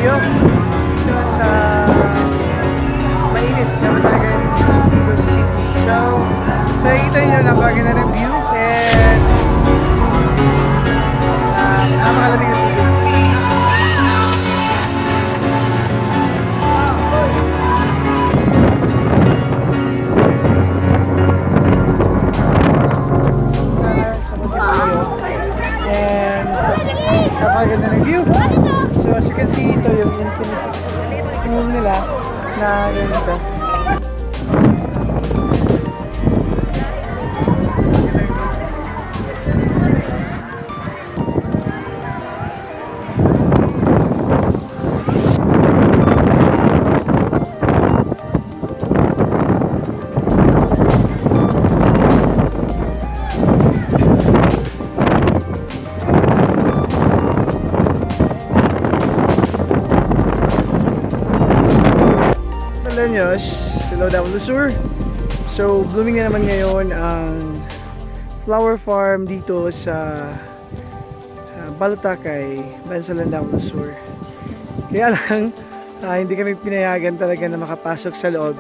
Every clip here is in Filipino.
video sa mainit naman talaga yung city. So nakikita nyo napakaganda ng view and napakalamig ng tubig. And napakaganda ng view. So as you can see, ito yung infinite pool nila na yun ito. Hello down the sur. So blooming na naman ngayon ang flower farm dito sa Balutakay, Bansalan down the sur. Kaya lang hindi kami pinayagan talaga na makapasok sa loob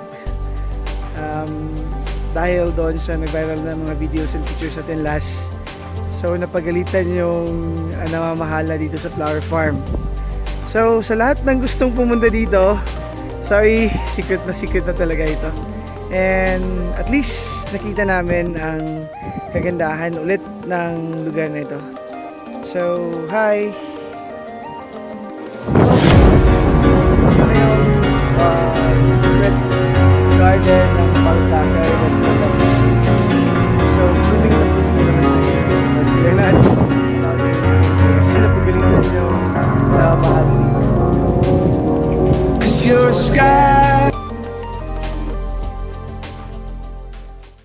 dahil doon sa nag-viral na mga videos and pictures natin last. So napagalitan yung namamahala dito sa flower farm. So sa lahat ng gustong pumunta dito, sorry, secret na talaga ito. And at least nakita namin ang kagandahan ulit ng lugar na ito. So, hi! Red garden